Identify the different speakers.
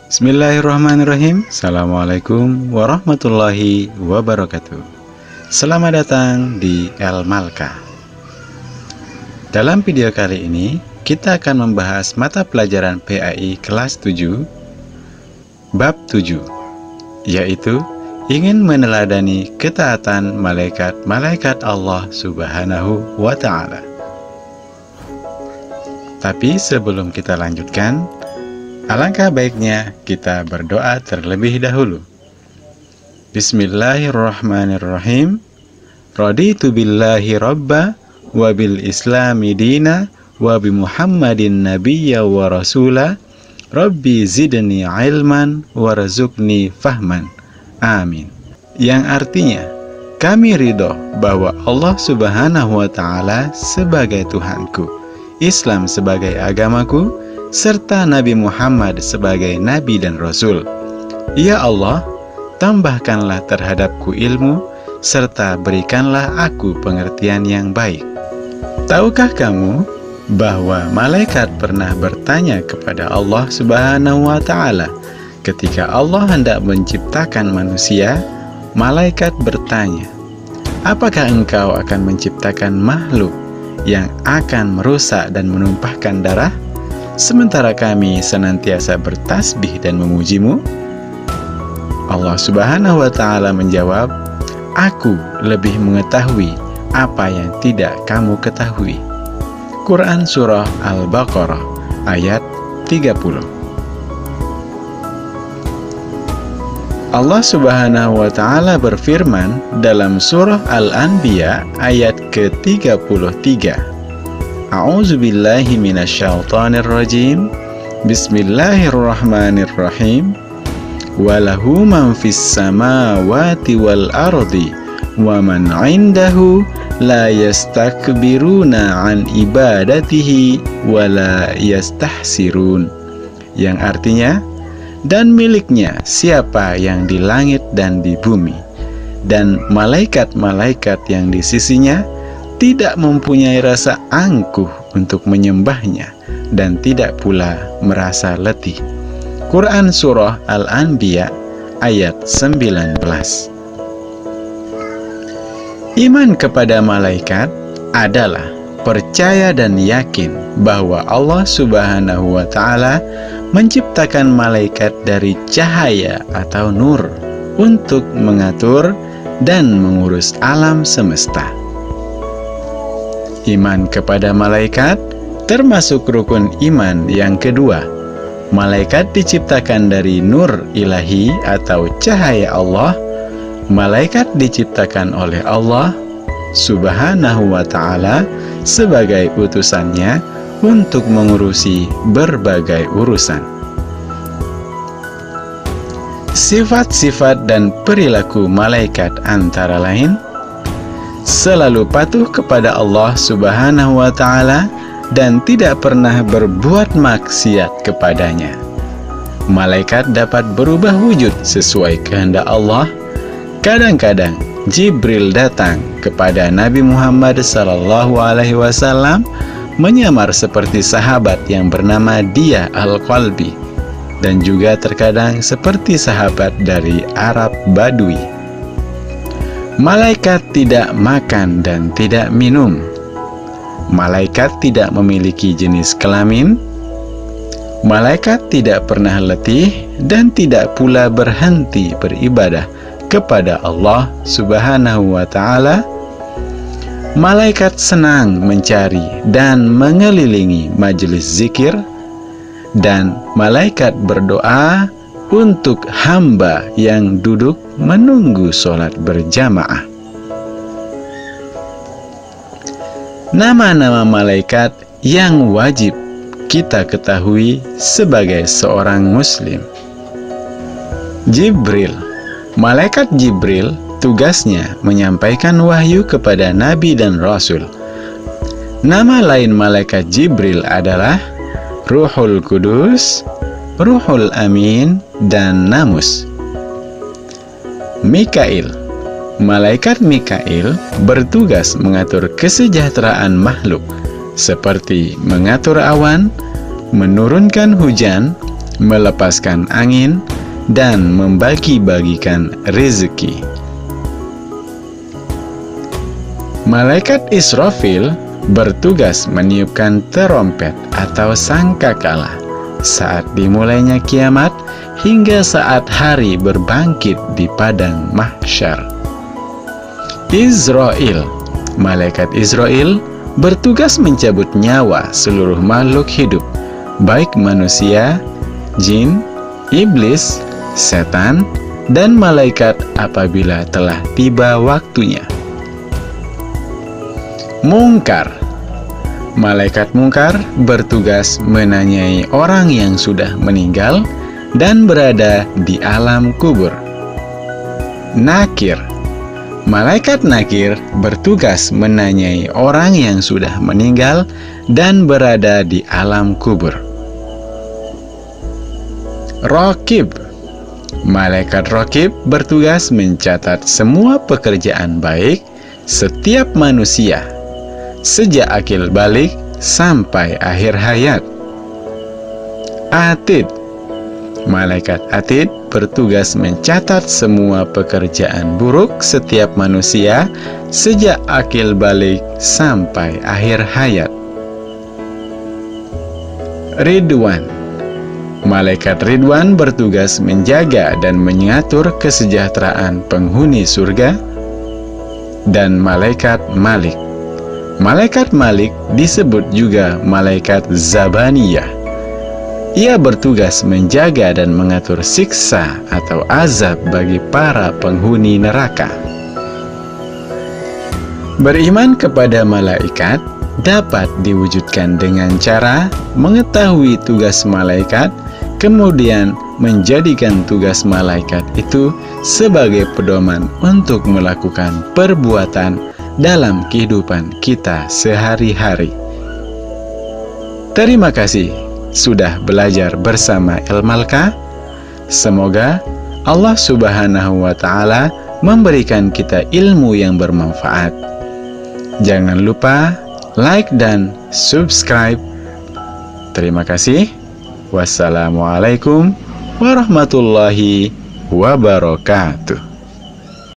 Speaker 1: Bismillahirrahmanirrahim. Assalamualaikum warahmatullahi wabarakatuh. Selamat datang di El Malka. Dalam video kali ini, kita akan membahas mata pelajaran PAI kelas 7, bab 7, yaitu ingin meneladani ketaatan malaikat-malaikat Allah Subhanahu wa Ta'ala. Tapi sebelum kita lanjutkan, alangkah baiknya kita berdoa terlebih dahulu. Bismillahirrahmanirrahim. Raditu billahi rabba wa bil islami dina wa bi Muhammadin nabiyya wa rasula. Rabbi zidni ilman warzuqni fahman. Amin. Yang artinya, kami ridho bahwa Allah Subhanahu wa Ta'ala sebagai Tuhanku, Islam sebagai agamaku, serta Nabi Muhammad sebagai Nabi dan Rasul. Ya Allah, tambahkanlah terhadapku ilmu, serta berikanlah aku pengertian yang baik. Tahukah kamu bahwa malaikat pernah bertanya kepada Allah Subhanahu wa Ta'ala ketika Allah hendak menciptakan manusia? Malaikat bertanya, apakah engkau akan menciptakan makhluk yang akan merusak dan menumpahkan darah, sementara kami senantiasa bertasbih dan memujimu? Allah Subhanahu wa Ta'ala menjawab, aku lebih mengetahui apa yang tidak kamu ketahui. Quran Surah Al-Baqarah ayat 30. Allah Subhanahu wa Ta'ala berfirman dalam Surah Al-Anbiya ayat ke-33. A'udzubillahi minasyaitonirrajim. Bismillahirrahmanirrahim. Walahu man fis samawati wal ardi wa man 'indahu la yastakbiruna an ibadatihi wa la yastahsirun. Yang artinya, dan miliknya siapa yang di langit dan di bumi, dan malaikat-malaikat yang di sisinya tidak mempunyai rasa angkuh untuk menyembahnya, dan tidak pula merasa letih. Quran Surah Al-Anbiya ayat 19. Iman kepada malaikat adalah percaya dan yakin bahwa Allah Subhanahu wa Ta'ala menciptakan malaikat dari cahaya atau nur untuk mengatur dan mengurus alam semesta. Iman kepada malaikat termasuk rukun iman yang kedua. Malaikat diciptakan dari nur ilahi atau cahaya Allah. Malaikat diciptakan oleh Allah Subhanahu wa Ta'ala sebagai utusannya untuk mengurusi berbagai urusan. Sifat-sifat dan perilaku malaikat antara lain: selalu patuh kepada Allah Subhanahu wa Ta'ala dan tidak pernah berbuat maksiat kepadanya. Malaikat dapat berubah wujud sesuai kehendak Allah. Kadang-kadang Jibril datang kepada Nabi Muhammad SAW menyamar seperti sahabat yang bernama Diyah Al-Qalbi, dan juga terkadang seperti sahabat dari Arab Badui. Malaikat tidak makan dan tidak minum. Malaikat tidak memiliki jenis kelamin. Malaikat tidak pernah letih dan tidak pula berhenti beribadah kepada Allah Subhanahu wa Ta'ala. Malaikat senang mencari dan mengelilingi majelis zikir, dan malaikat berdoa untuk hamba yang duduk menunggu sholat berjamaah. Nama-nama malaikat yang wajib kita ketahui sebagai seorang muslim. Jibril. Malaikat Jibril tugasnya menyampaikan wahyu kepada Nabi dan Rasul. Nama lain malaikat Jibril adalah Ruhul Kudus, Ruhul Amin, dan Namus. Mikail. Malaikat Mikail bertugas mengatur kesejahteraan makhluk, seperti mengatur awan, menurunkan hujan, melepaskan angin, dan membagi-bagikan rezeki. Malaikat Israfil bertugas meniupkan terompet atau sangkakala saat dimulainya kiamat hingga saat hari berbangkit di padang mahsyar. Israil, malaikat Israil bertugas mencabut nyawa seluruh makhluk hidup, baik manusia, jin, iblis, setan, dan malaikat apabila telah tiba waktunya. Mungkar, malaikat mungkar bertugas menanyai orang yang sudah meninggal dan berada di alam kubur. Nakir, malaikat nakir bertugas menanyai orang yang sudah meninggal dan berada di alam kubur. Raqib, malaikat Raqib bertugas mencatat semua pekerjaan baik setiap manusia sejak akil balik sampai akhir hayat. Atid, malaikat Atid bertugas mencatat semua pekerjaan buruk setiap manusia sejak akil balik sampai akhir hayat. Ridwan, malaikat Ridwan bertugas menjaga dan mengatur kesejahteraan penghuni surga. Dan malaikat Malik, malaikat Malik disebut juga malaikat Zabaniyah. Ia bertugas menjaga dan mengatur siksa atau azab bagi para penghuni neraka. Beriman kepada malaikat dapat diwujudkan dengan cara mengetahui tugas malaikat, kemudian menjadikan tugas malaikat itu sebagai pedoman untuk melakukan perbuatan dalam kehidupan kita sehari-hari. Terima kasih sudah belajar bersama Ilmalka. Semoga Allah Subhanahu wa Ta'ala memberikan kita ilmu yang bermanfaat. Jangan lupa like dan subscribe. Terima kasih. Wassalamualaikum warahmatullahi wabarakatuh.